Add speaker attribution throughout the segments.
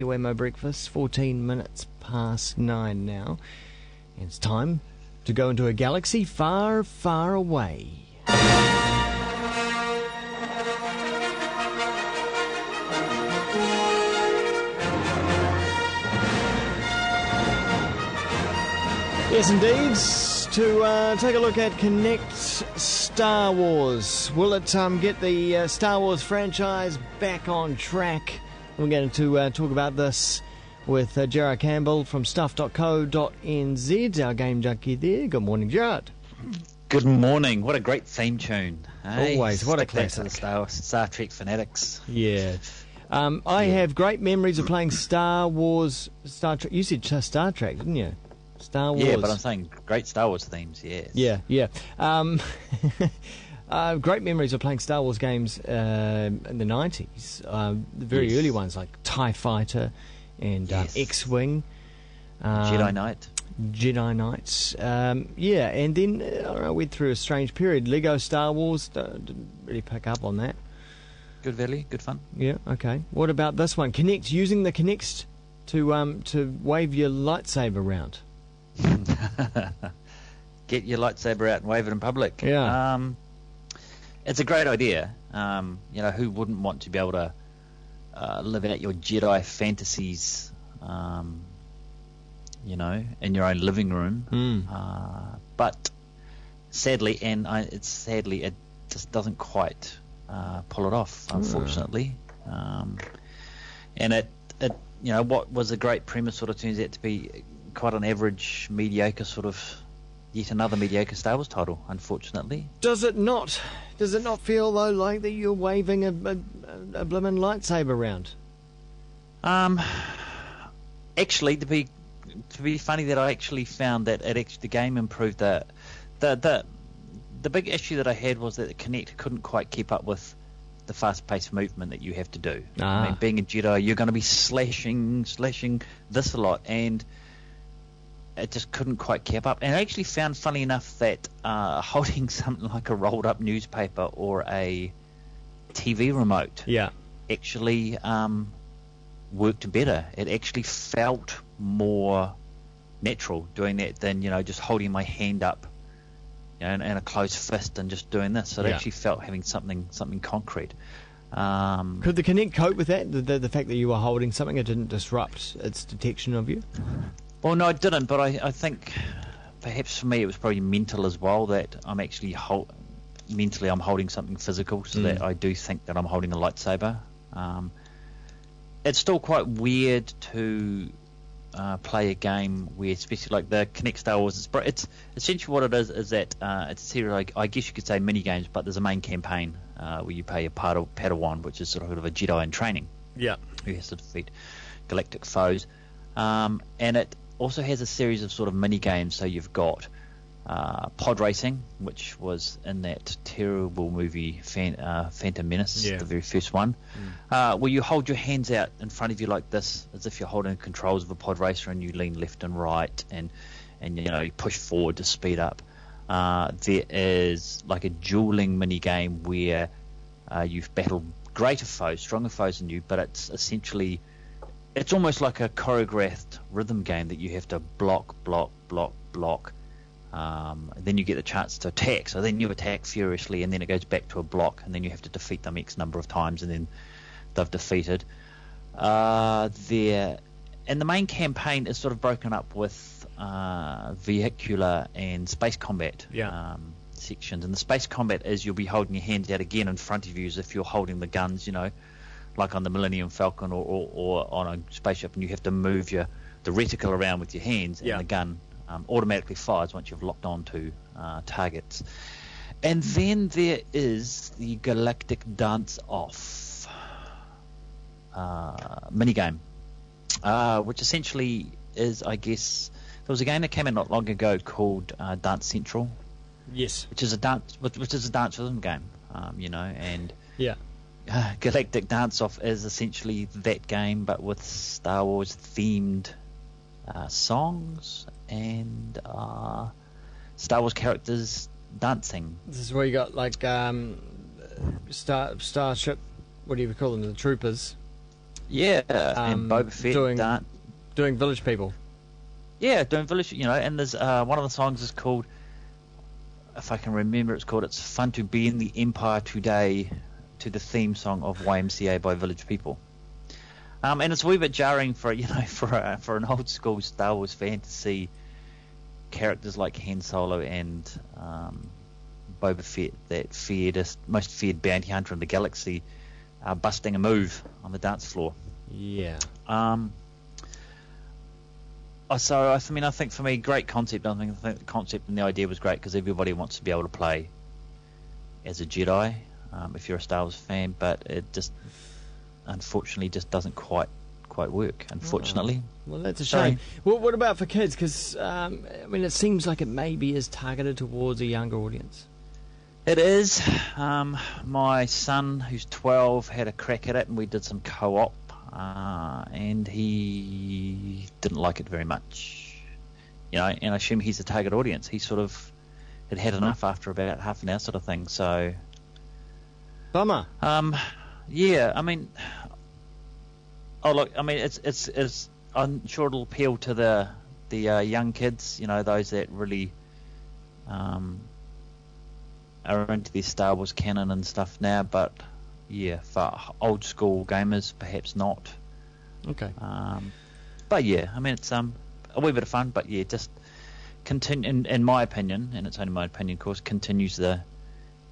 Speaker 1: Wammo breakfast, 14 minutes past 9 now. And it's time to go into a galaxy far, far away. Yes, indeed. To take a look at Kinect Star Wars. Will it get the Star Wars franchise back on track? We're going to talk about this with Gerard Campbell from stuff.co.nz, our game junkie there. Good morning, Gerard.
Speaker 2: Good morning. What a great theme tune. Eh?
Speaker 1: Always. What a
Speaker 2: classic.
Speaker 1: classic.
Speaker 2: To the Star Trek fanatics.
Speaker 1: Yeah. I have great memories of playing Star Wars, Star Trek. You said Star Trek, didn't you? Star Wars.
Speaker 2: Yeah, but I'm saying great Star Wars themes, yes.
Speaker 1: Yeah. Great memories of playing Star Wars games in the 90s. The very early ones like TIE Fighter and X-Wing.
Speaker 2: Jedi Knight.
Speaker 1: Jedi Knights. And then I went through a strange period. Lego Star Wars, didn't really pick up on that.
Speaker 2: Good value, good fun.
Speaker 1: Yeah, okay. What about this one? Kinect, using the Kinect to wave your lightsaber around.
Speaker 2: Get your lightsaber out and wave it in public.
Speaker 1: Yeah.
Speaker 2: It's a great idea. Who wouldn't want to be able to live out your Jedi fantasies, in your own living room. But sadly, it just doesn't quite pull it off, unfortunately. And it what was a great premise sort of turns out to be quite an average, mediocre sort of, yet another mediocre Star Wars title, unfortunately.
Speaker 1: Does it not feel though like that you're waving a blimmin' lightsaber around?
Speaker 2: Actually, to be funny, that I actually found that the game improved. The big issue that I had was that the Kinect couldn't quite keep up with the fast-paced movement that you have to do. I mean, being a Jedi, you're going to be slashing this a lot, and it just couldn't quite keep up. And I actually found, funny enough, that holding something like a rolled-up newspaper or a TV remote actually worked better. It actually felt more natural doing that than just holding my hand up and a closed fist and just doing this. So it actually felt having something concrete.
Speaker 1: Could the Kinect cope with that? The fact that you were holding something, it didn't disrupt its detection of you?
Speaker 2: Well, no, it didn't, but I think perhaps for me it was probably mental as well, that I'm actually mentally I'm holding something physical, so that I do think that I'm holding a lightsaber. It's still quite weird to play a game where, especially like the Kinect Star Wars, it's essentially what it is that it's a series, I guess you could say mini games, but there's a main campaign where you play a Padawan, which is sort of a Jedi in training, who has to defeat galactic foes, and it also has a series of sort of mini games. So you've got pod racing, which was in that terrible movie Phantom Menace, the very first one, where you hold your hands out in front of you like this, as if you're holding the controls of a pod racer, and you lean left and right, and you push forward to speed up. There is like a dueling mini game where you've battled greater foes, stronger foes than you, but it's essentially, it's almost like a choreographed rhythm game that you have to block. Then you get the chance to attack. So then you attack furiously, and then it goes back to a block, and then you have to defeat them X number of times, and then they've defeated. And the main campaign is sort of broken up with vehicular and space combat sections. And the space combat is you'll be holding your hands out again in front of you as if you're holding the guns, like on the Millennium Falcon or on a spaceship, and you have to move the reticle around with your hands, and the gun automatically fires once you've locked on to targets. And then there is the Galactic Dance-Off minigame, which essentially is, I guess, there was a game that came out not long ago called Dance Central.
Speaker 1: Yes.
Speaker 2: Which is a dance rhythm game, and Galactic Dance-Off is essentially that game, but with Star Wars themed songs and Star Wars characters dancing.
Speaker 1: This is where you got like starship, what do you call them, the troopers?
Speaker 2: Yeah, and Boba Fett
Speaker 1: doing Village People.
Speaker 2: Yeah, doing Village, and there's one of the songs is called, if I can remember, It's Fun to Be in the Empire Today, to the theme song of YMCA by Village People. And it's a wee bit jarring for an old school Star Wars fan to see characters like Han Solo and Boba Fett, that most feared bounty hunter in the galaxy, busting a move on the dance floor.
Speaker 1: Yeah.
Speaker 2: So I think for me, great concept. I think the concept and the idea was great because everybody wants to be able to play as a Jedi, if you're a Star Wars fan, but it just unfortunately just doesn't quite work. Unfortunately.
Speaker 1: Well, that's a shame. Well, what about for kids? Because it seems like it maybe is targeted towards a younger audience.
Speaker 2: It is. My son, who's 12, had a crack at it, and we did some co-op, and he didn't like it very much. And I assume he's the target audience. He sort of had enough after about half an hour, sort of thing. So,
Speaker 1: bummer.
Speaker 2: Yeah. It's. I'm sure it'll appeal to the young kids. Those that really are into their Star Wars canon and stuff now, but yeah, for old school gamers, perhaps not.
Speaker 1: Okay.
Speaker 2: But yeah, it's a wee bit of fun, but yeah, just continue, in my opinion, and it's only my opinion, of course, continues the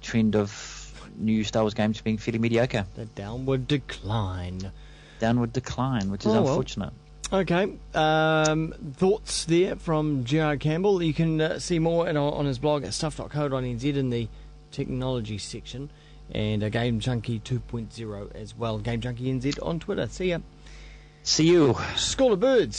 Speaker 2: trend of new Star Wars games being fairly mediocre.
Speaker 1: The downward decline,
Speaker 2: which is unfortunate.
Speaker 1: Okay, thoughts there from Gerard Campbell. You can see more on his blog at stuff.co.nz in the technology section, and Game Junkie 2.0 as well. Game Junkie NZ on Twitter. See ya.
Speaker 2: See you.
Speaker 1: School of Birds.